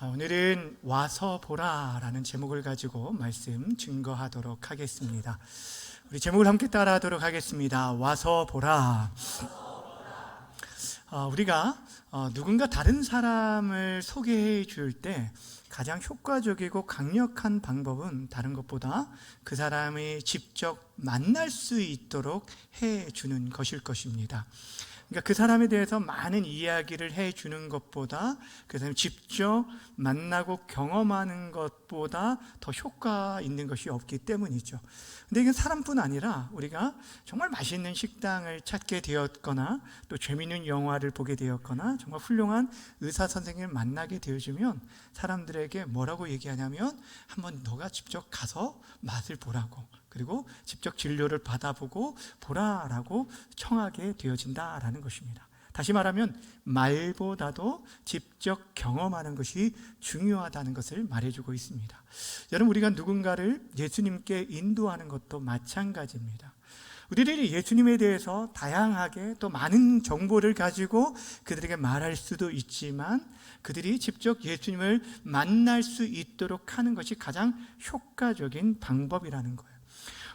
오늘은 와서 보라라는 제목을 가지고 말씀 증거하도록 하겠습니다. 우리 제목을 함께 따라하도록 하겠습니다. 와서 보라. 우리가 누군가 다른 사람을 소개해 줄 때 가장 효과적이고 강력한 방법은 다른 것보다 그 사람이 직접 만날 수 있도록 해 주는 것일 것입니다. 그러니까 그 사람에 대해서 많은 이야기를 해주는 것보다 그 사람이 직접 만나고 경험하는 것보다 더 효과 있는 것이 없기 때문이죠. 근데 이건 사람뿐 아니라 우리가 정말 맛있는 식당을 찾게 되었거나 또 재미있는 영화를 보게 되었거나 정말 훌륭한 의사 선생님을 만나게 되어지면 사람들에게 뭐라고 얘기하냐면 한번 너가 직접 가서 맛을 보라고, 그리고 직접 진료를 받아보고 보라라고 청하게 되어진다라는 것입니다. 다시 말하면 말보다도 직접 경험하는 것이 중요하다는 것을 말해주고 있습니다. 여러분, 우리가 누군가를 예수님께 인도하는 것도 마찬가지입니다. 우리들이 예수님에 대해서 다양하게 또 많은 정보를 가지고 그들에게 말할 수도 있지만 그들이 직접 예수님을 만날 수 있도록 하는 것이 가장 효과적인 방법이라는 거예요.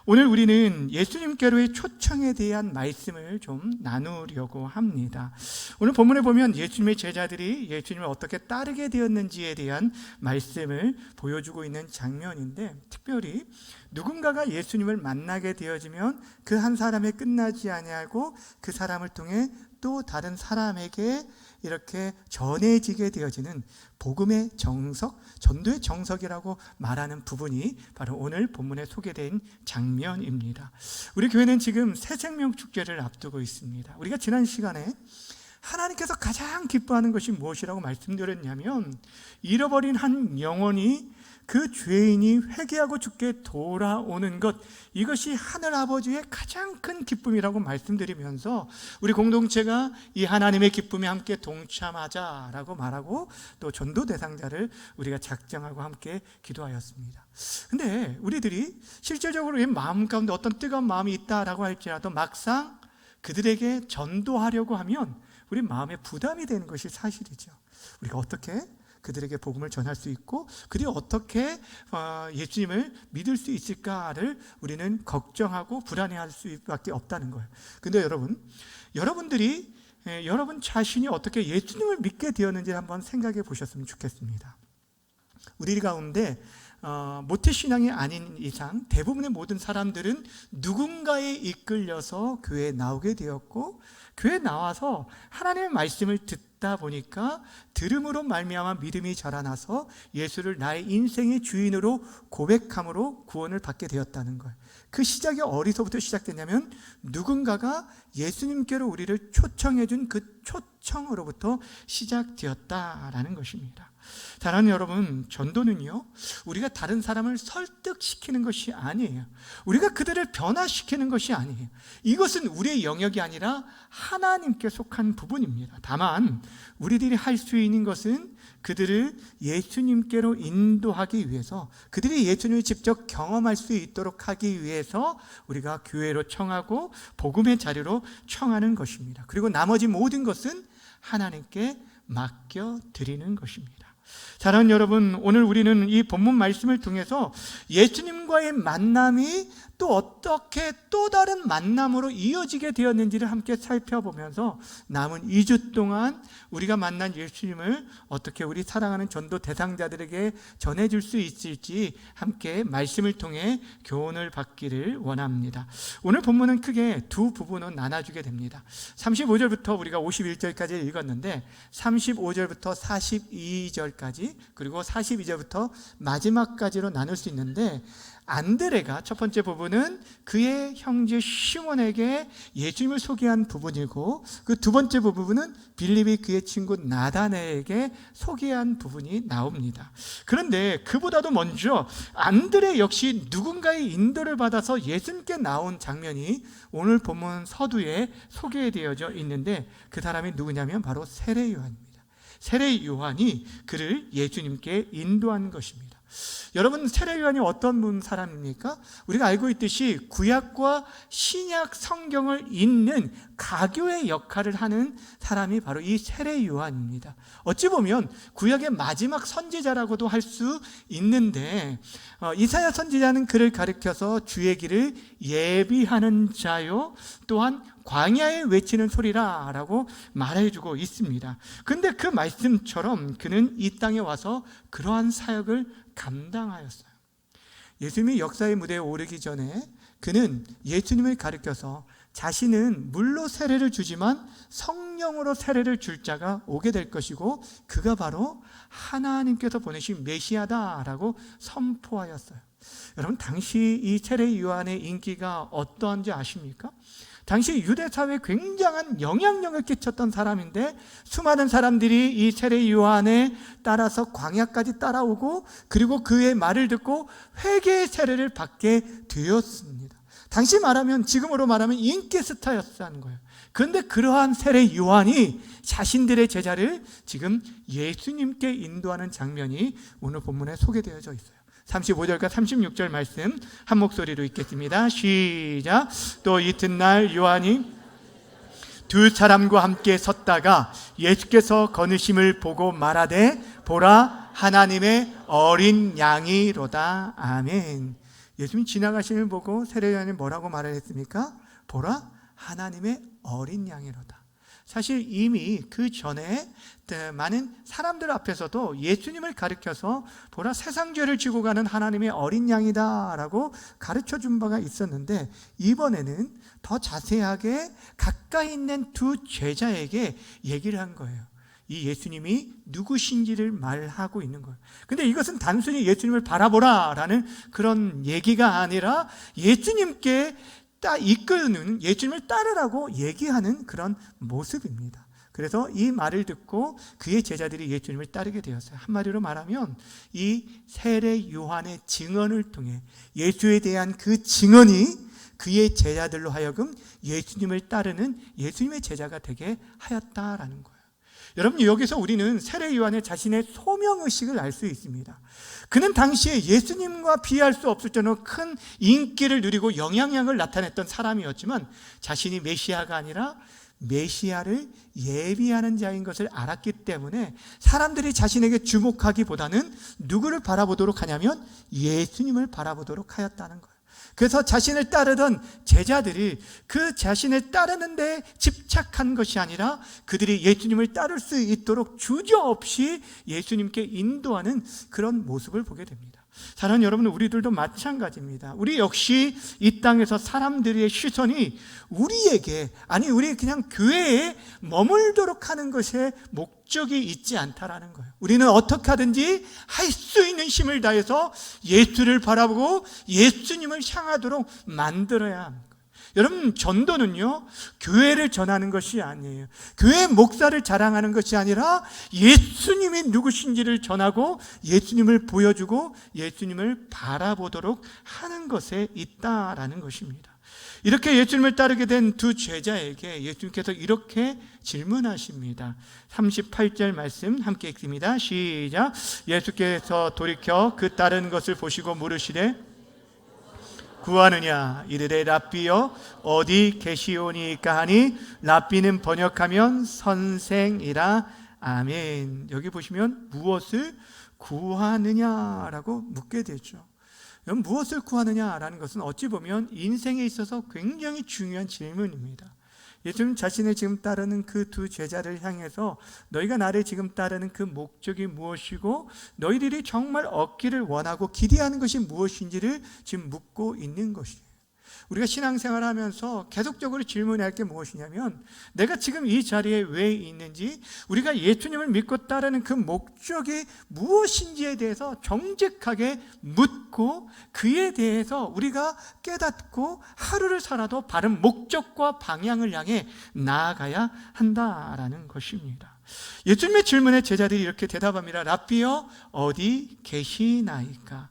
오늘 우리는 예수님께로의 초청에 대한 말씀을 좀 나누려고 합니다. 오늘 본문에 보면 예수님의 제자들이 예수님을 어떻게 따르게 되었는지에 대한 말씀을 보여주고 있는 장면인데, 특별히 누군가가 예수님을 만나게 되어지면 그 한 사람에 끝나지 아니하고 그 사람을 통해 또 다른 사람에게 이렇게 전해지게 되어지는 복음의 정석, 전도의 정석이라고 말하는 부분이 바로 오늘 본문에 소개된 장면입니다. 우리 교회는 지금 새생명 축제를 앞두고 있습니다. 우리가 지난 시간에 하나님께서 가장 기뻐하는 것이 무엇이라고 말씀드렸냐면, 잃어버린 한 영혼이 그 죄인이 회개하고 주께 돌아오는 것, 이것이 하늘아버지의 가장 큰 기쁨이라고 말씀드리면서 우리 공동체가 이 하나님의 기쁨에 함께 동참하자라고 말하고 또 전도 대상자를 우리가 작정하고 함께 기도하였습니다. 근데 우리들이 실질적으로 마음 가운데 어떤 뜨거운 마음이 있다라고 할지라도 막상 그들에게 전도하려고 하면 우리 마음에 부담이 되는 것이 사실이죠. 우리가 어떻게 그들에게 복음을 전할 수 있고 그들이 어떻게 예수님을 믿을 수 있을까를 우리는 걱정하고 불안해할 수밖에 없다는 거예요. 근데 여러분들이 여러분 자신이 어떻게 예수님을 믿게 되었는지 한번 생각해 보셨으면 좋겠습니다. 우리 가운데 모태신앙이 아닌 이상 대부분의 모든 사람들은 누군가에 이끌려서 교회에 나오게 되었고, 교회에 나와서 하나님의 말씀을 듣다 보니까 들음으로 말미암아 믿음이 자라나서 예수를 나의 인생의 주인으로 고백함으로 구원을 받게 되었다는 거예요. 그 시작이 어디서부터 시작됐냐면 누군가가 예수님께로 우리를 초청해 준 그 초청으로부터 시작되었다라는 것입니다. 사랑하는 여러분, 전도는요, 우리가 다른 사람을 설득시키는 것이 아니에요. 우리가 그들을 변화시키는 것이 아니에요. 이것은 우리의 영역이 아니라 하나님께 속한 부분입니다. 다만 우리들이 할 수 있는 것은 그들을 예수님께로 인도하기 위해서, 그들이 예수님을 직접 경험할 수 있도록 하기 위해서 우리가 교회로 청하고 복음의 자리로 청하는 것입니다. 그리고 나머지 모든 것은 하나님께 맡겨드리는 것입니다. 사랑하는 여러분, 오늘 우리는 이 본문 말씀을 통해서 예수님과의 만남이 또 어떻게 또 다른 만남으로 이어지게 되었는지를 함께 살펴보면서 남은 2주 동안 우리가 만난 예수님을 어떻게 우리 사랑하는 전도 대상자들에게 전해줄 수 있을지 함께 말씀을 통해 교훈을 받기를 원합니다. 오늘 본문은 크게 두 부분으로 나눠주게 됩니다. 35절부터 우리가 51절까지 읽었는데 35절부터 42절까지 그리고 42절부터 마지막까지로 나눌 수 있는데, 안드레가 첫 번째 부분은 그의 형제 시몬에게 예수님을 소개한 부분이고, 그 두 번째 부분은 빌립이 그의 친구 나다나엘에게 소개한 부분이 나옵니다. 그런데 그보다도 먼저 안드레 역시 누군가의 인도를 받아서 예수님께 나온 장면이 오늘 본문 서두에 소개되어져 있는데, 그 사람이 누구냐면 바로 세례 요한입니다. 세례 요한이 그를 예수님께 인도한 것입니다. 여러분, 세례 요한이 어떤 사람입니까? 우리가 알고 있듯이 구약과 신약 성경을 읽는 가교의 역할을 하는 사람이 바로 이 세례 요한입니다. 어찌 보면 구약의 마지막 선지자라고도 할 수 있는데, 이사야 선지자는 그를 가리켜서 주의 길을 예비하는 자요, 또한 광야에 외치는 소리라 라고 말해주고 있습니다. 근데 그 말씀처럼 그는 이 땅에 와서 그러한 사역을 감당하였어요. 예수님이 역사의 무대에 오르기 전에 그는 예수님을 가리켜서 자신은 물로 세례를 주지만 성령으로 세례를 줄 자가 오게 될 것이고 그가 바로 하나님께서 보내신 메시아다라고 선포하였어요. 여러분, 당시 이 세례 요한의 인기가 어떠한지 아십니까? 당시 유대 사회에 굉장한 영향력을 끼쳤던 사람인데 수많은 사람들이 이 세례 요한에 따라서 광야까지 따라오고 그리고 그의 말을 듣고 회개의 세례를 받게 되었습니다. 당시 말하면, 지금으로 말하면 인기 스타였다는 거예요. 그런데 그러한 세례 요한이 자신들의 제자를 지금 예수님께 인도하는 장면이 오늘 본문에 소개되어져 있어요. 35절과 36절 말씀 한 목소리로 읽겠습니다. 시작. 또 이튿날 요한이 두 사람과 함께 섰다가 예수께서 거느심을 보고 말하되 보라 하나님의 어린 양이로다. 아멘. 예수님이 지나가심을 보고 세례 요한이 뭐라고 말을 했습니까? 보라 하나님의 어린 양이로다. 사실 이미 그 전에 많은 사람들 앞에서도 예수님을 가리켜서 보라 세상 죄를 지고 가는 하나님의 어린 양이다 라고 가르쳐 준 바가 있었는데, 이번에는 더 자세하게 가까이 있는 두 제자에게 얘기를 한 거예요. 이 예수님이 누구신지를 말하고 있는 거예요. 근데 이것은 단순히 예수님을 바라보라 라는 그런 얘기가 아니라 예수님께 이끄는, 예수님을 따르라고 얘기하는 그런 모습입니다. 그래서 이 말을 듣고 그의 제자들이 예수님을 따르게 되었어요. 한마디로 말하면 이 세례 요한의 증언을 통해 예수에 대한 그 증언이 그의 제자들로 하여금 예수님을 따르는 예수님의 제자가 되게 하였다라는 거예요. 여러분, 여기서 우리는 세례 요한의 자신의 소명의식을 알 수 있습니다. 그는 당시에 예수님과 비할 수 없을 정도로 큰 인기를 누리고 영향력을 나타냈던 사람이었지만 자신이 메시아가 아니라 메시아를 예비하는 자인 것을 알았기 때문에 사람들이 자신에게 주목하기보다는 누구를 바라보도록 하냐면 예수님을 바라보도록 하였다는 거예요. 그래서 자신을 따르던 제자들이 그 자신을 따르는 데 집착한 것이 아니라 그들이 예수님을 따를 수 있도록 주저없이 예수님께 인도하는 그런 모습을 보게 됩니다. 사랑하는 여러분, 우리들도 마찬가지입니다. 우리 역시 이 땅에서 사람들의 시선이 우리에게, 아니 우리 그냥 교회에 머물도록 하는 것에 목적이 있지 않다라는 거예요. 우리는 어떻게 하든지 할 수 있는 힘을 다해서 예수를 바라보고 예수님을 향하도록 만들어야 합니다. 여러분, 전도는요 교회를 전하는 것이 아니에요. 교회 목사를 자랑하는 것이 아니라 예수님이 누구신지를 전하고 예수님을 보여주고 예수님을 바라보도록 하는 것에 있다라는 것입니다. 이렇게 예수님을 따르게 된 두 제자에게 예수님께서 이렇게 질문하십니다. 38절 말씀 함께 읽습니다. 시작. 예수께서 돌이켜 그 따르는 것을 보시고 물으시되 구하느냐 이르되 랍비여 어디 계시오니까 하니 랍비는 번역하면 선생이라. 아멘. 여기 보시면 무엇을 구하느냐라고 묻게 되죠. 무엇을 구하느냐라는 것은 어찌 보면 인생에 있어서 굉장히 중요한 질문입니다. 예수님 자신을 지금 따르는 그 두 제자를 향해서 너희가 나를 지금 따르는 그 목적이 무엇이고 너희들이 정말 얻기를 원하고 기대하는 것이 무엇인지를 지금 묻고 있는 것이에요. 우리가 신앙생활을 하면서 계속적으로 질문해야 할 게 무엇이냐면 내가 지금 이 자리에 왜 있는지, 우리가 예수님을 믿고 따르는 그 목적이 무엇인지에 대해서 정직하게 묻고 그에 대해서 우리가 깨닫고 하루를 살아도 바른 목적과 방향을 향해 나아가야 한다라는 것입니다. 예수님의 질문에 제자들이 이렇게 대답합니다. 랍비여 어디 계시나이까.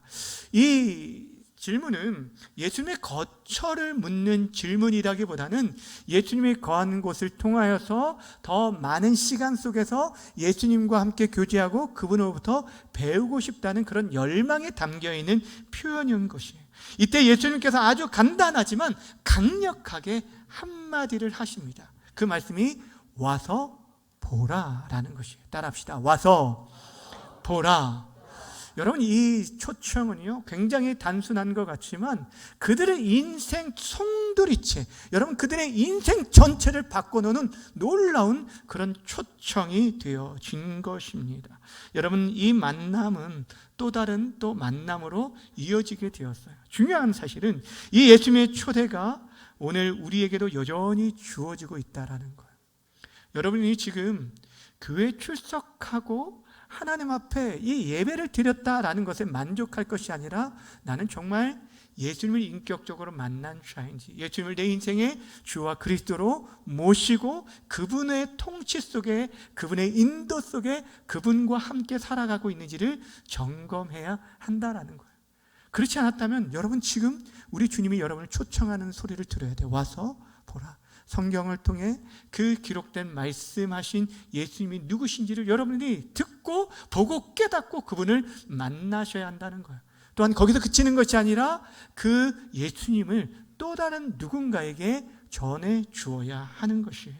이 질문은 예수님의 거처를 묻는 질문이라기보다는 예수님이 거하는 곳을 통하여서 더 많은 시간 속에서 예수님과 함께 교제하고 그분으로부터 배우고 싶다는 그런 열망에 담겨있는 표현인 것이에요. 이때 예수님께서 아주 간단하지만 강력하게 한마디를 하십니다. 그 말씀이 와서 보라라는 것이에요. 따라합시다. 와서 보라. 여러분, 이 초청은요 굉장히 단순한 것 같지만 그들의 인생 송두리째, 여러분 그들의 인생 전체를 바꿔놓는 놀라운 그런 초청이 되어진 것입니다. 여러분, 이 만남은 또 다른 만남으로 이어지게 되었어요. 중요한 사실은 이 예수님의 초대가 오늘 우리에게도 여전히 주어지고 있다는 거예요. 여러분이 지금 교회 출석하고 하나님 앞에 이 예배를 드렸다라는 것에 만족할 것이 아니라 나는 정말 예수님을 인격적으로 만난 자인지, 예수님을 내 인생의 주와 그리스도로 모시고 그분의 통치 속에, 그분의 인도 속에 그분과 함께 살아가고 있는지를 점검해야 한다라는 거예요. 그렇지 않았다면 여러분, 지금 우리 주님이 여러분을 초청하는 소리를 들어야 돼요. 와서 보라. 성경을 통해 그 기록된 말씀하신 예수님이 누구신지를 여러분들이 듣고 보고 깨닫고 그분을 만나셔야 한다는 거예요. 또한 거기서 그치는 것이 아니라 그 예수님을 또 다른 누군가에게 전해 주어야 하는 것이에요.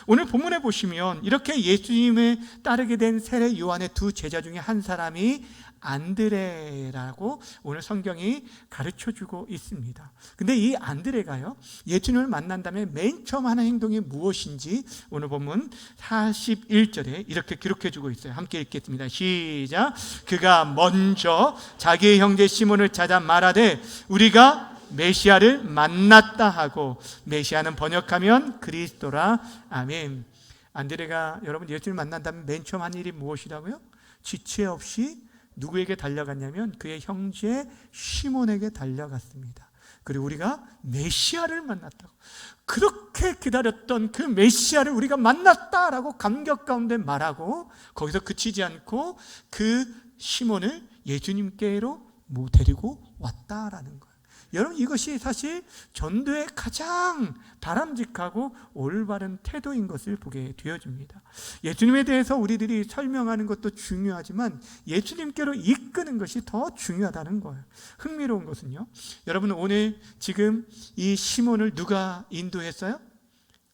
오늘 본문에 보시면 이렇게 예수님을 따르게 된 세례 요한의 두 제자 중에 한 사람이 안드레라고 오늘 성경이 가르쳐주고 있습니다. 근데 이 안드레가요, 예수님을 만난 다음에 맨 처음 하는 행동이 무엇인지 오늘 본문 41절에 이렇게 기록해주고 있어요. 함께 읽겠습니다. 시작. 그가 먼저 자기의 형제 시몬을 찾아 말하되 우리가 메시아를 만났다 하고, 메시아는 번역하면 그리스도라. 아멘. 안드레가 여러분 예수님을 만난 다음에 맨 처음 한 일이 무엇이라고요? 지체 없이 누구에게 달려갔냐면 그의 형제 시몬에게 달려갔습니다. 그리고 우리가 메시아를 만났다고, 그렇게 기다렸던 그 메시아를 우리가 만났다라고 감격 가운데 말하고, 거기서 그치지 않고 그 시몬을 예수님께로 데리고 왔다라는 거예요. 여러분, 이것이 사실 전도의 가장 바람직하고 올바른 태도인 것을 보게 되어집니다. 예수님에 대해서 우리들이 설명하는 것도 중요하지만 예수님께로 이끄는 것이 더 중요하다는 거예요. 흥미로운 것은요, 여러분 오늘 지금 이 시몬을 누가 인도했어요?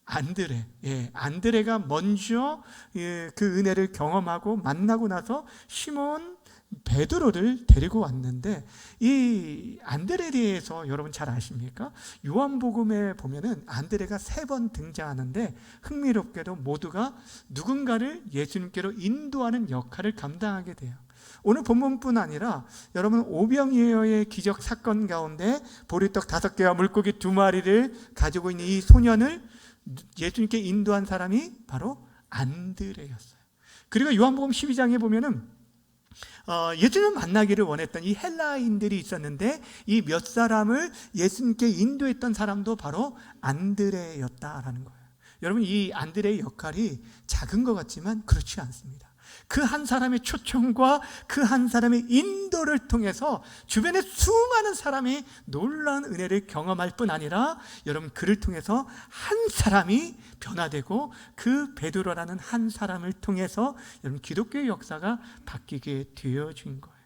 안드레. 안드레가 먼저 그 은혜를 경험하고 만나고 나서 시몬 베드로를 데리고 왔는데, 이 안드레에 대해서 여러분 잘 아십니까? 요한복음에 보면은 안드레가 3번 등장하는데 흥미롭게도 모두가 누군가를 예수님께로 인도하는 역할을 감당하게 돼요. 오늘 본문뿐 아니라 여러분 오병이어의 기적 사건 가운데 보리떡 5개와 물고기 2마리를 가지고 있는 이 소년을 예수님께 인도한 사람이 바로 안드레였어요. 그리고 요한복음 12장에 보면은 예수님을 만나기를 원했던 이 헬라인들이 있었는데 이 몇 사람을 예수님께 인도했던 사람도 바로 안드레였다라는 거예요. 여러분, 이 안드레의 역할이 작은 것 같지만 그렇지 않습니다. 그 한 사람의 초청과 그 한 사람의 인도를 통해서 주변에 수많은 사람이 놀라운 은혜를 경험할 뿐 아니라 여러분 그를 통해서 한 사람이 변화되고 그 베드로라는 한 사람을 통해서 여러분 기독교의 역사가 바뀌게 되어진 거예요.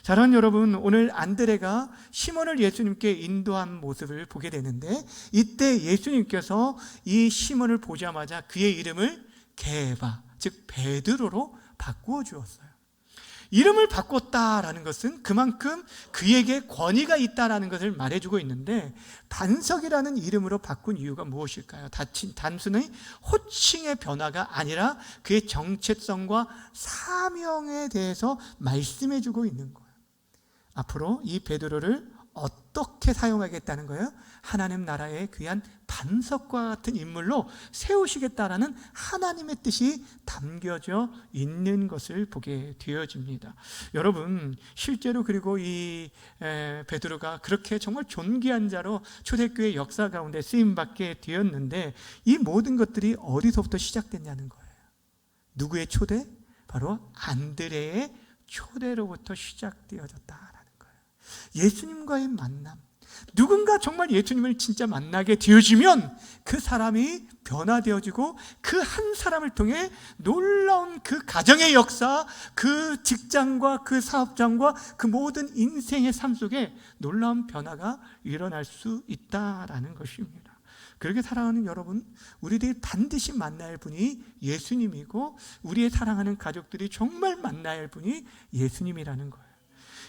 사랑하는 여러분, 오늘 안드레가 시몬을 예수님께 인도한 모습을 보게 되는데, 이때 예수님께서 이 시몬을 보자마자 그의 이름을 게바, 즉 베드로로 바꾸어 주었어요. 이름을 바꿨다라는 것은 그만큼 그에게 권위가 있다라는 것을 말해주고 있는데, 반석이라는 이름으로 바꾼 이유가 무엇일까요? 단순히 호칭의 변화가 아니라 그의 정체성과 사명에 대해서 말씀해주고 있는 거예요. 앞으로 이 베드로를 어떻게 사용하겠다는 거예요? 하나님 나라의 귀한 반석과 같은 인물로 세우시겠다라는 하나님의 뜻이 담겨져 있는 것을 보게 되어집니다. 여러분, 실제로 그리고 이 베드로가 그렇게 정말 존귀한 자로 초대교회 역사 가운데 쓰임받게 되었는데, 이 모든 것들이 어디서부터 시작됐냐는 거예요. 누구의 초대? 바로 안드레의 초대로부터 시작되어졌다. 예수님과의 만남, 누군가 정말 예수님을 진짜 만나게 되어지면 그 사람이 변화되어지고 그 한 사람을 통해 놀라운 그 가정의 역사, 그 직장과 그 사업장과 그 모든 인생의 삶 속에 놀라운 변화가 일어날 수 있다라는 것입니다. 그렇게 사랑하는 여러분, 우리들이 반드시 만나야 할 분이 예수님이고 우리의 사랑하는 가족들이 정말 만나야 할 분이 예수님이라는 거예요.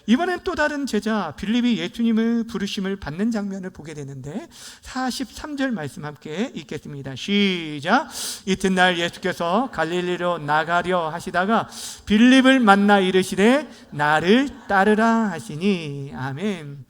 이번엔 또 다른 제자 빌립이 예수님을 부르심을 받는 장면을 보게 되는데 43절 말씀 함께 읽겠습니다. 시작. 이튿날 예수께서 갈릴리로 나가려 하시다가 빌립을 만나 이르시되 나를 따르라 하시니. 아멘.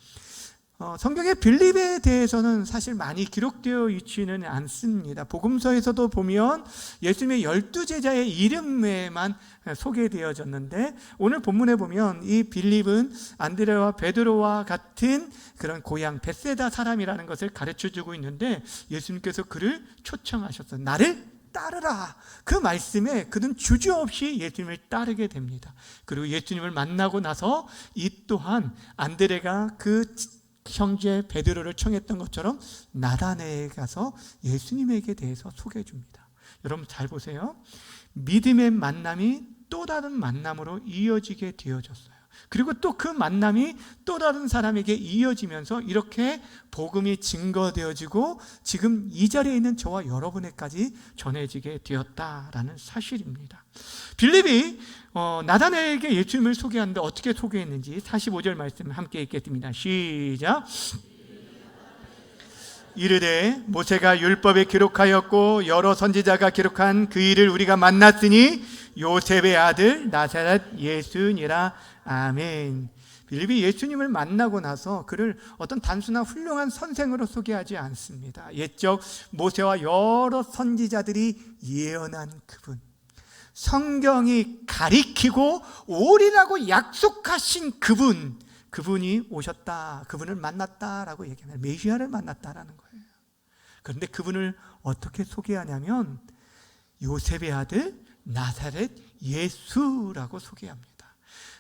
성경에 빌립에 대해서는 사실 많이 기록되어 있지는 않습니다. 복음서에서도 보면 예수님의 12제자의 이름에만 소개되어졌는데 오늘 본문에 보면 이 빌립은 안드레와 베드로와 같은 그런 고향 벳세다 사람이라는 것을 가르쳐주고 있는데 예수님께서 그를 초청하셨어요. 나를 따르라. 그 말씀에 그는 주저없이 예수님을 따르게 됩니다. 그리고 예수님을 만나고 나서 이 또한 안드레가 그 형제 베드로를 청했던 것처럼 나다네에 가서 예수님에게 대해서 소개해 줍니다. 여러분 잘 보세요. 믿음의 만남이 또 다른 만남으로 이어지게 되어졌어요. 그리고 또 그 만남이 또 다른 사람에게 이어지면서 이렇게 복음이 증거되어지고 지금 이 자리에 있는 저와 여러분에까지 전해지게 되었다라는 사실입니다. 빌립이 나다네에게 예수님을 소개하는데 어떻게 소개했는지 45절 말씀 함께 읽겠습니다. 시작. 이르되 모세가 율법에 기록하였고 여러 선지자가 기록한 그 일을 우리가 만났으니 요셉의 아들 나사렛 예수니라. 아멘. 빌립이 예수님을 만나고 나서 그를 어떤 단순한 훌륭한 선생으로 소개하지 않습니다. 옛적 모세와 여러 선지자들이 예언한 그분, 성경이 가리키고 오리라고 약속하신 그분이 오셨다, 그분을 만났다라고 얘기합니다. 메시아를 만났다라는 거예요. 그런데 그분을 어떻게 소개하냐면 요셉의 아들 나사렛 예수라고 소개합니다.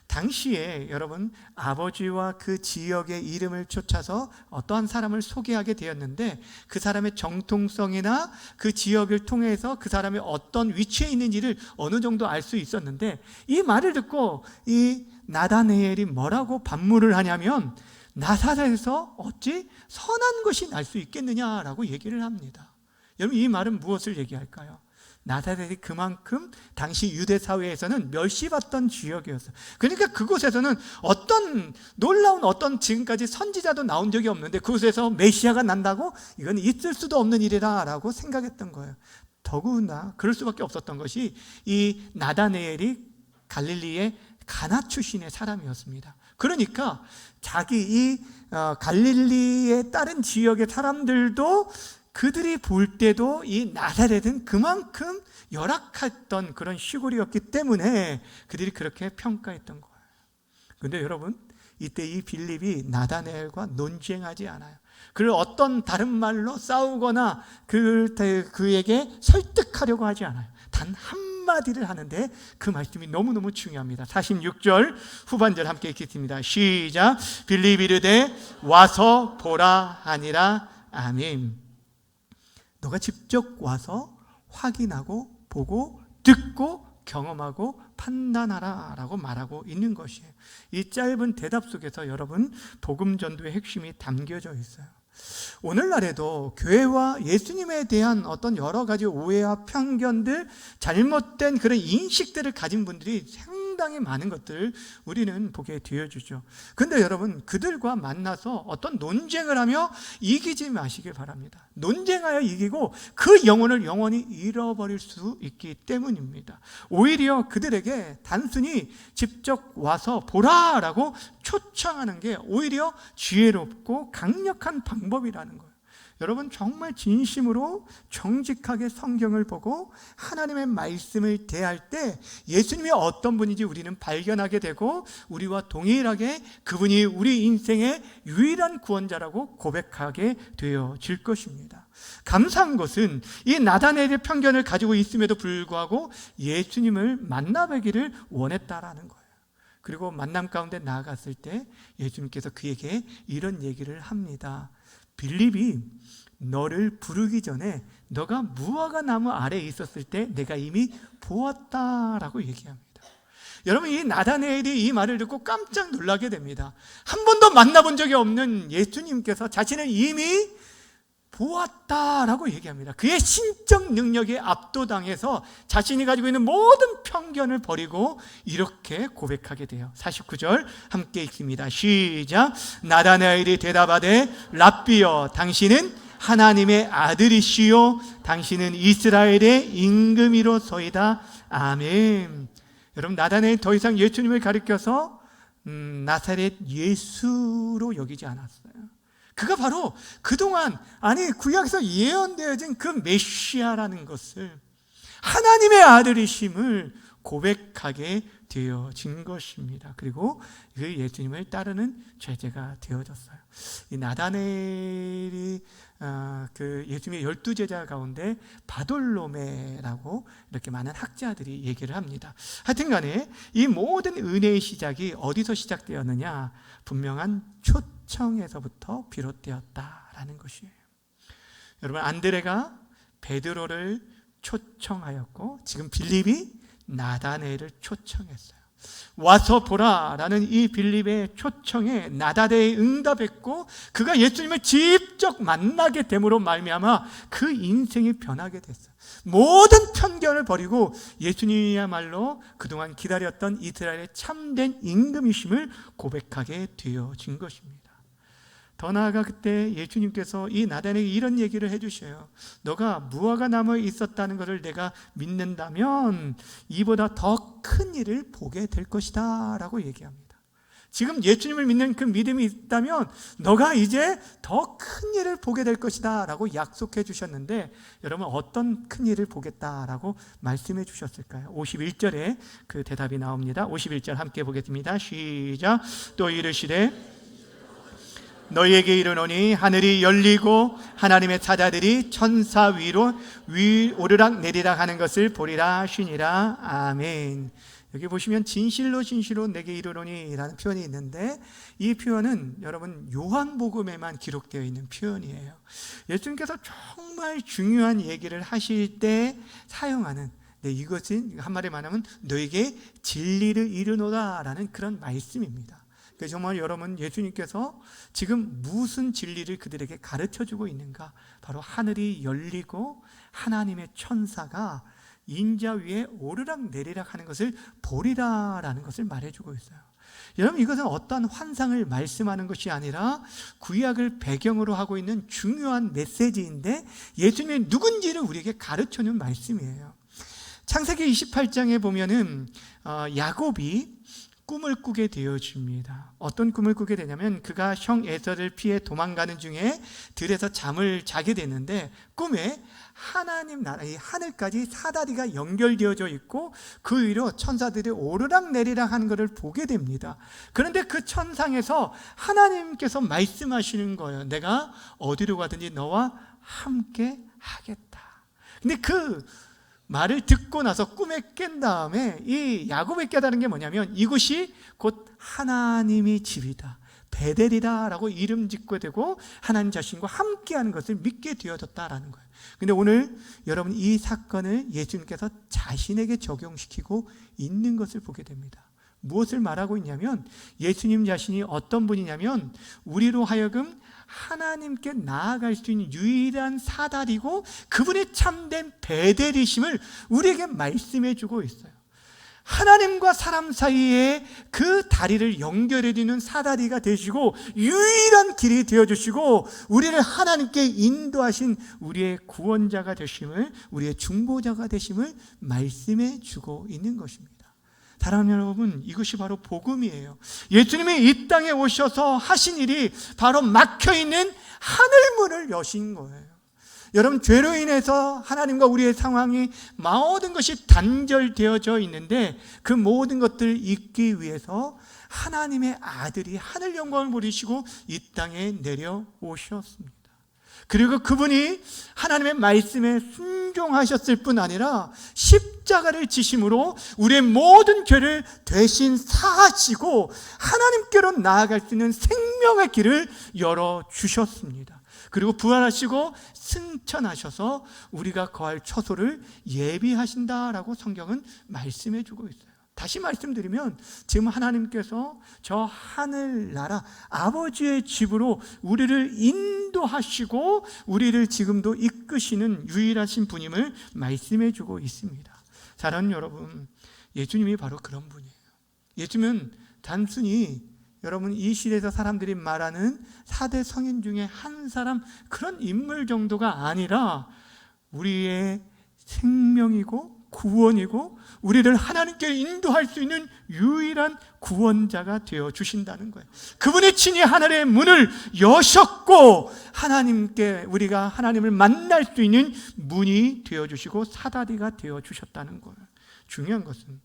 당시에 여러분 아버지와 그 지역의 이름을 쫓아서 어떠한 사람을 소개하게 되었는데 그 사람의 정통성이나 그 지역을 통해서 그 사람이 어떤 위치에 있는지를 어느 정도 알 수 있었는데 이 말을 듣고 이 나다네엘이 뭐라고 반문을 하냐면 나사렛에서 어찌 선한 것이 날 수 있겠느냐라고 얘기를 합니다. 여러분 이 말은 무엇을 얘기할까요? 나사렛이 그만큼 당시 유대 사회에서는 멸시받던 지역이었어요. 그러니까 그곳에서는 어떤 놀라운 어떤 지금까지 선지자도 나온 적이 없는데 그곳에서 메시아가 난다고? 이건 있을 수도 없는 일이라고 생각했던 거예요. 더구나 그럴 수밖에 없었던 것이 이 나다네엘이 갈릴리의 가나 출신의 사람이었습니다. 그러니까 자기 이 갈릴리의 다른 지역의 사람들도 그들이 볼 때도 이 나사렛은 그만큼 열악했던 그런 시골이었기 때문에 그들이 그렇게 평가했던 거예요. 그런데 여러분 이때 이 빌립이 나다네엘과 논쟁하지 않아요. 그를 어떤 다른 말로 싸우거나 그에게 설득하려고 하지 않아요. 단 한마디를 하는데 그 말씀이 너무너무 중요합니다. 46절 후반절 함께 읽겠습니다. 시작. 빌립이 이르되 와서 보라 하니라. 아멘. 너가 직접 와서 확인하고 보고 듣고 경험하고 판단하라 라고 말하고 있는 것이에요. 이 짧은 대답 속에서 여러분 복음 전도의 핵심이 담겨져 있어요. 오늘날에도 교회와 예수님에 대한 어떤 여러 가지 오해와 편견들, 잘못된 그런 인식들을 가진 분들이 상당히 많은 것들을 우리는 보게 되어주죠. 근데 여러분 그들과 만나서 어떤 논쟁을 하며 이기지 마시길 바랍니다. 논쟁하여 이기고 그 영혼을 영원히 잃어버릴 수 있기 때문입니다. 오히려 그들에게 단순히 직접 와서 보라라고 초청하는 게 오히려 지혜롭고 강력한 방법이라는 거예요. 여러분 정말 진심으로 정직하게 성경을 보고 하나님의 말씀을 대할 때 예수님이 어떤 분인지 우리는 발견하게 되고 우리와 동일하게 그분이 우리 인생의 유일한 구원자라고 고백하게 되어질 것입니다. 감사한 것은 이 나다네엘의 편견을 가지고 있음에도 불구하고 예수님을 만나뵈기를 원했다라는 거예요. 그리고 만남 가운데 나아갔을 때 예수님께서 그에게 이런 얘기를 합니다. 빌립이 너를 부르기 전에 너가 무화과 나무 아래에 있었을 때 내가 이미 보았다라고 얘기합니다. 여러분, 이 나다나엘이 이 말을 듣고 깜짝 놀라게 됩니다. 한 번도 만나본 적이 없는 예수님께서 자신을 이미 보았다라고 얘기합니다. 그의 신적 능력에 압도당해서 자신이 가지고 있는 모든 편견을 버리고 이렇게 고백하게 돼요. 49절 함께 읽습니다. 시작. 나다나엘이 대답하되 랍비여, 당신은 하나님의 아들이시요 당신은 이스라엘의 임금이로소이다. 아멘. 여러분, 나다나엘 더 이상 예수님을 가리켜서 나사렛 예수로 여기지 않았어요. 그가 바로 그동안 구약에서 예언되어진 그 메시아라는 것을, 하나님의 아들이심을 고백하게 되어진 것입니다. 그리고 그 예수님을 따르는 죄제가 되어졌어요. 이 나다나엘이 그 예수님의 12제자 가운데 바돌로메라고 이렇게 많은 학자들이 얘기를 합니다. 하여튼 간에 이 모든 은혜의 시작이 어디서 시작되었느냐? 분명한 초청에서부터 비롯되었다라는 것이에요. 여러분, 안드레가 베드로를 초청하였고 지금 빌립이 나다나엘을 초청했어요. 와서 보라라는 이 빌립의 초청에 나다나엘이 응답했고 그가 예수님을 직접 만나게 됨으로 말미암아 그 인생이 변하게 됐어요. 모든 편견을 버리고 예수님이야말로 그동안 기다렸던 이스라엘의 참된 임금이심을 고백하게 되어진 것입니다. 더 나아가 그때 예수님께서 이 나다나엘에게 이런 얘기를 해주셔요. 너가 무화과 나무에 있었다는 것을 내가 믿는다면 이보다 더 큰 일을 보게 될 것이다 라고 얘기합니다. 지금 예수님을 믿는 그 믿음이 있다면 너가 이제 더 큰 일을 보게 될 것이다 라고 약속해 주셨는데, 여러분 어떤 큰 일을 보겠다라고 말씀해 주셨을까요? 51절에 그 대답이 나옵니다. 51절 함께 보겠습니다. 시작. 또 이르시되 너희에게 이르노니 하늘이 열리고 하나님의 사자들이 천사 위로 오르락 내리락 하는 것을 보리라 하시니라. 아멘. 여기 보시면 진실로 진실로 내게 이르노니 라는 표현이 있는데, 이 표현은 여러분 요한복음에만 기록되어 있는 표현이에요. 예수님께서 정말 중요한 얘기를 하실 때 사용하는, 이것은 한마디로 말하면 너에게 진리를 이르노다 라는 그런 말씀입니다. 정말 여러분, 예수님께서 지금 무슨 진리를 그들에게 가르쳐주고 있는가? 바로 하늘이 열리고 하나님의 천사가 인자 위에 오르락 내리락 하는 것을 보리라라는 것을 말해주고 있어요. 여러분, 이것은 어떠한 환상을 말씀하는 것이 아니라 구약을 배경으로 하고 있는 중요한 메시지인데 예수님이 누군지를 우리에게 가르쳐주는 말씀이에요. 창세기 28장에 보면은 야곱이 꿈을 꾸게 되어집니다. 어떤 꿈을 꾸게 되냐면 그가 형 에서를 피해 도망가는 중에 들에서 잠을 자게 되는데 꿈에 하나님 나라, 이 하늘까지 사다리가 연결되어져 있고 그 위로 천사들이 오르락 내리락 하는 것을 보게 됩니다. 그런데 그 천상에서 하나님께서 말씀하시는 거예요. 내가 어디로 가든지 너와 함께 하겠다. 근데 그 말을 듣고 나서 꿈에 깬 다음에 이 야곱이 깨달은 게 뭐냐면 이곳이 곧 하나님의 집이다, 베델이다 라고 이름 짓게 되고 하나님 자신과 함께하는 것을 믿게 되어졌다라는 거예요. 근데 오늘 여러분, 이 사건을 예수님께서 자신에게 적용시키고 있는 것을 보게 됩니다. 무엇을 말하고 있냐면 예수님 자신이 어떤 분이냐면 우리로 하여금 하나님께 나아갈 수 있는 유일한 사다리고 그분의 참된 베델이심을 우리에게 말씀해 주고 있어요. 하나님과 사람 사이에 그 다리를 연결해 주는 사다리가 되시고 유일한 길이 되어주시고 우리를 하나님께 인도하신 우리의 구원자가 되심을, 우리의 중보자가 되심을 말씀해 주고 있는 것입니다. 사랑하는 여러분, 이것이 바로 복음이에요. 예수님이 이 땅에 오셔서 하신 일이 바로 막혀있는 하늘문을 여신 거예요. 여러분, 죄로 인해서 하나님과 우리의 상황이 모든 것이 단절되어져 있는데 그 모든 것들을 잊기 위해서 하나님의 아들이 하늘 영광을 버리시고 이 땅에 내려오셨습니다. 그리고 그분이 하나님의 말씀에 순종하셨을 뿐 아니라 십자가를 지심으로 우리의 모든 죄를 대신 사하시고 하나님께로 나아갈 수 있는 생명의 길을 열어주셨습니다. 그리고 부활하시고 승천하셔서 우리가 거할 처소를 예비하신다라고 성경은 말씀해 주고 있어요. 다시 말씀드리면 지금 하나님께서 저 하늘나라 아버지의 집으로 우리를 인도하시고 우리를 지금도 이끄시는 유일하신 분임을 말씀해 주고 있습니다. 사랑하는 여러분, 예수님이 바로 그런 분이에요. 예수님은 단순히 여러분 이 시대에서 사람들이 말하는 4대 성인 중에 한 사람, 그런 인물 정도가 아니라 우리의 생명이고 구원이고 우리를 하나님께 인도할 수 있는 유일한 구원자가 되어 주신다는 거예요. 그분이 친히 하늘의 문을 여셨고 하나님께, 우리가 하나님을 만날 수 있는 문이 되어 주시고 사다리가 되어 주셨다는 거예요. 중요한 것은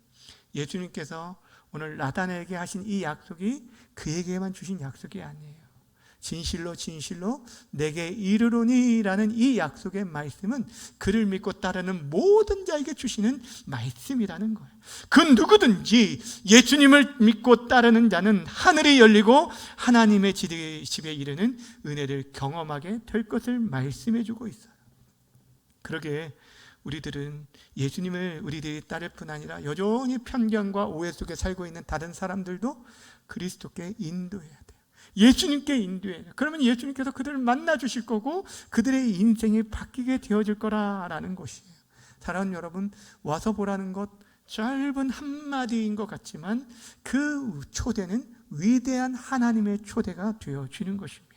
예수님께서 오늘 나단에게 하신 이 약속이 그에게만 주신 약속이 아니에요. 진실로 진실로 내게 이르노니 라는 이 약속의 말씀은 그를 믿고 따르는 모든 자에게 주시는 말씀이라는 거예요. 그 누구든지 예수님을 믿고 따르는 자는 하늘이 열리고 하나님의 집에 이르는 은혜를 경험하게 될 것을 말씀해 주고 있어요. 그러게 우리들은 예수님을 우리들이 따를 뿐 아니라 여전히 편견과 오해 속에 살고 있는 다른 사람들도 그리스도께 인도해야 돼요. 예수님께 인도해요. 그러면 예수님께서 그들을 만나 주실 거고 그들의 인생이 바뀌게 되어질 거라는 것이에요. 사랑하는 여러분, 와서 보라는 것 짧은 한마디인 것 같지만 그 초대는 위대한 하나님의 초대가 되어지는 것입니다.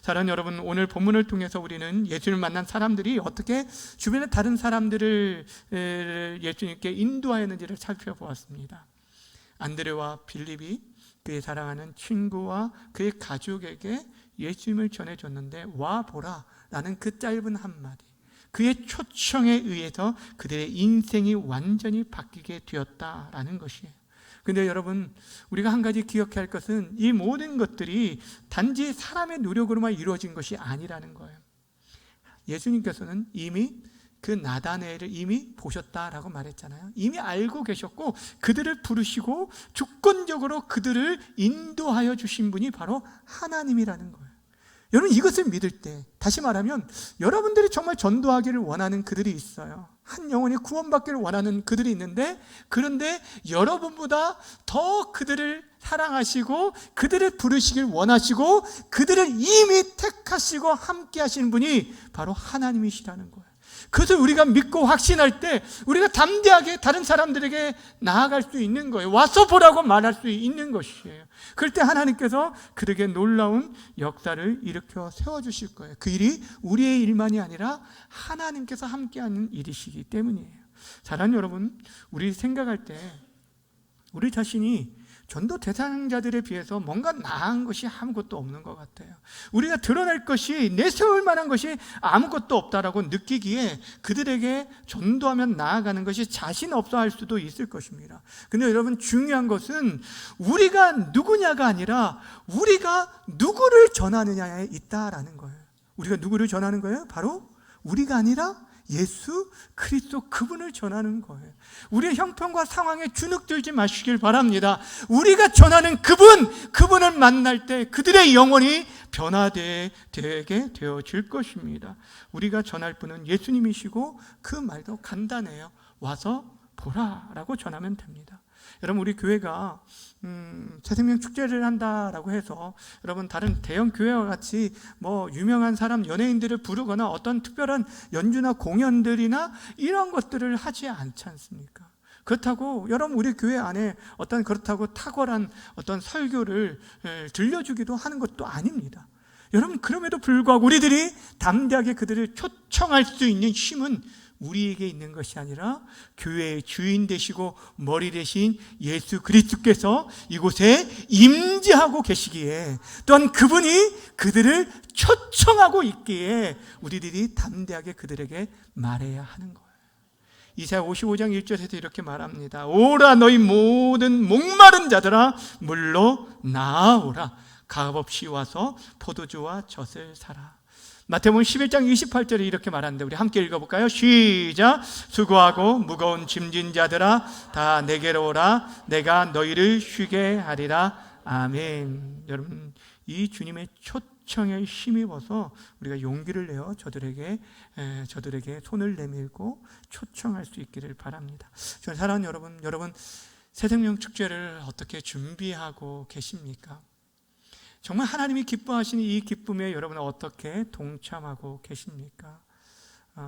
사랑하는 여러분, 오늘 본문을 통해서 우리는 예수님을 만난 사람들이 어떻게 주변의 다른 사람들을 예수님께 인도하였는지를 살펴보았습니다. 안드레와 빌립이 그의 사랑하는 친구와 그의 가족에게 예수님을 전해줬는데 와 보라 라는 그 짧은 한마디, 그의 초청에 의해서 그들의 인생이 완전히 바뀌게 되었다라는 것이에요. 근데 여러분, 우리가 한 가지 기억해야 할 것은 이 모든 것들이 단지 사람의 노력으로만 이루어진 것이 아니라는 거예요. 예수님께서는 이미 그 나다네엘을 이미 보셨다라고 말했잖아요. 이미 알고 계셨고 그들을 부르시고 주권적으로 그들을 인도하여 주신 분이 바로 하나님이라는 거예요. 여러분, 이것을 믿을 때, 다시 말하면 여러분들이 정말 전도하기를 원하는 그들이 있어요. 한 영혼이 구원받기를 원하는 그들이 있는데, 그런데 여러분보다 더 그들을 사랑하시고 그들을 부르시길 원하시고 그들을 이미 택하시고 함께 하시는 분이 바로 하나님이시라는 거예요. 그것을 우리가 믿고 확신할 때 우리가 담대하게 다른 사람들에게 나아갈 수 있는 거예요. 와서 보라고 말할 수 있는 것이에요. 그럴 때 하나님께서 그들에게 놀라운 역사를 일으켜 세워주실 거예요. 그 일이 우리의 일만이 아니라 하나님께서 함께하는 일이시기 때문이에요. 사랑하는 여러분, 우리 생각할 때 우리 자신이 전도 대상자들에 비해서 뭔가 나은 것이 아무것도 없는 것 같아요. 우리가 드러낼 것이, 내세울 만한 것이 아무것도 없다라고 느끼기에 그들에게 전도하면 나아가는 것이 자신 없어 할 수도 있을 것입니다. 근데 여러분, 중요한 것은 우리가 누구냐가 아니라 우리가 누구를 전하느냐에 있다라는 거예요. 우리가 누구를 전하는 거예요? 바로 우리가 아니라 예수 그리스도, 그분을 전하는 거예요. 우리의 형편과 상황에 주눅들지 마시길 바랍니다. 우리가 전하는 그분을 만날 때 그들의 영혼이 변화되게 되어질 것입니다. 우리가 전할 분은 예수님이시고 그 말도 간단해요. 와서 보라라고 전하면 됩니다. 여러분, 우리 교회가 새생명 축제를 한다라고 해서 여러분 다른 대형 교회와 같이 뭐 유명한 사람, 연예인들을 부르거나 어떤 특별한 연주나 공연들이나 이런 것들을 하지 않지 않습니까? 그렇다고 여러분 우리 교회 안에 어떤 그렇다고 탁월한 어떤 설교를 들려주기도 하는 것도 아닙니다. 여러분, 그럼에도 불구하고 우리들이 담대하게 그들을 초청할 수 있는 힘은 우리에게 있는 것이 아니라 교회의 주인 되시고 머리 되신 예수 그리스도께서 이곳에 임재하고 계시기에, 또한 그분이 그들을 초청하고 있기에 우리들이 담대하게 그들에게 말해야 하는 거예요. 이사야 55장 1절에서 이렇게 말합니다. 오라 너희 모든 목마른 자들아 물로 나아오라. 값없이 와서 포도주와 젖을 사라. 마태복음 11장 28절에 이렇게 말하는데 우리 함께 읽어볼까요? 시작. 수고하고 무거운 짐진 자들아 다 내게로 오라. 내가 너희를 쉬게 하리라. 아멘. 여러분, 이 주님의 초청에 힘입어서 우리가 용기를 내어 저들에게 손을 내밀고 초청할 수 있기를 바랍니다. 저는 사랑하는 여러분 새생명 축제를 어떻게 준비하고 계십니까? 정말 하나님이 기뻐하시는 이 기쁨에 여러분은 어떻게 동참하고 계십니까?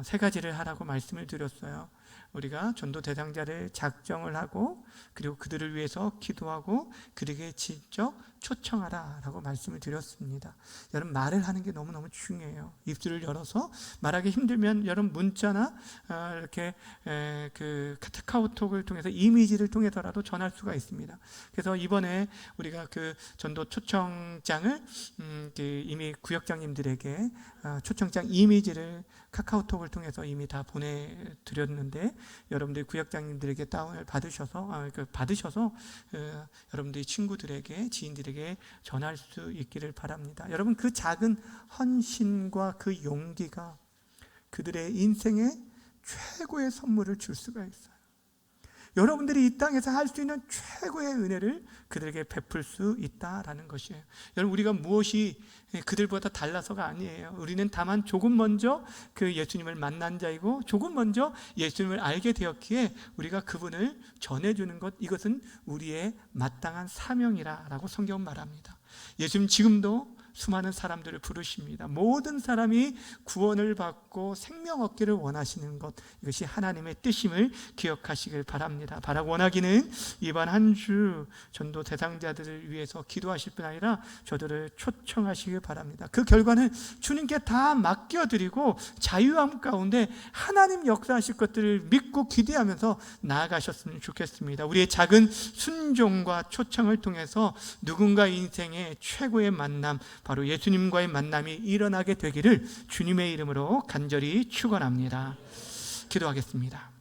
세 가지를 하라고 말씀을 드렸어요. 우리가 전도 대상자를 작정을 하고 그리고 그들을 위해서 기도하고 그들에게 직접 초청하라 라고 말씀을 드렸습니다. 여러분, 말을 하는 게 너무너무 중요해요. 입술을 열어서 말하기 힘들면 여러분 문자나 이렇게 그 카카오톡을 통해서 이미지를 통해서라도 전할 수가 있습니다. 그래서 이번에 우리가 그 전도 초청장을 이미 구역장님들에게 초청장 이미지를 카카오톡을 통해서 이미 다 보내드렸는데 여러분들이 구역장님들에게 다운을 받으셔서 여러분들이 친구들에게 지인들에게 전할 수 있기를 바랍니다. 여러분, 그 작은 헌신과 그 용기가 그들의 인생에 최고의 선물을 줄 수가 있어요. 여러분들이 이 땅에서 할 수 있는 최고의 은혜를 그들에게 베풀 수 있다라는 것이에요. 여러분, 우리가 무엇이 그들보다 달라서가 아니에요. 우리는 다만 조금 먼저 그 예수님을 만난 자이고 조금 먼저 예수님을 알게 되었기에 우리가 그분을 전해주는 것, 이것은 우리의 마땅한 사명이라고 성경은 말합니다. 예수님 지금도 수많은 사람들을 부르십니다. 모든 사람이 구원을 받고 생명 얻기를 원하시는 것, 이것이 하나님의 뜻임을 기억하시길 바랍니다. 바라고 원하기는 이번 한 주 전도 대상자들을 위해서 기도하실 뿐 아니라 저들을 초청하시길 바랍니다. 그 결과는 주님께 다 맡겨드리고 자유함 가운데 하나님 역사하실 것들을 믿고 기대하면서 나아가셨으면 좋겠습니다. 우리의 작은 순종과 초청을 통해서 누군가 인생의 최고의 만남, 바로 예수님과의 만남이 일어나게 되기를 주님의 이름으로 간절히 축원합니다. 기도하겠습니다.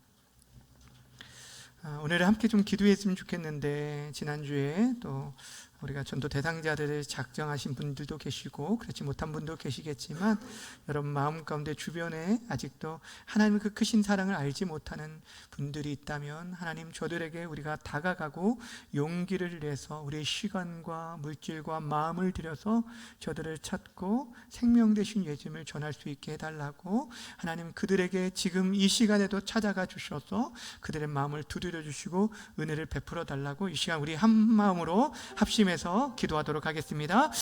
오늘 함께 좀 기도했으면 좋겠는데 지난주에 또 우리가 전도 대상자들을 작정하신 분들도 계시고 그렇지 못한 분도 계시겠지만 여러분 마음 가운데 주변에 아직도 하나님의 그 크신 사랑을 알지 못하는 분들이 있다면 하나님, 저들에게 우리가 다가가고 용기를 내서 우리의 시간과 물질과 마음을 들여서 저들을 찾고 생명 되신 예수님을 전할 수 있게 해달라고 하나님, 그들에게 지금 이 시간에도 찾아가 주셔서 그들의 마음을 두드려 주시고 은혜를 베풀어 달라고 이 시간 우리 한 마음으로 합심해 기도하도록 하겠습니다.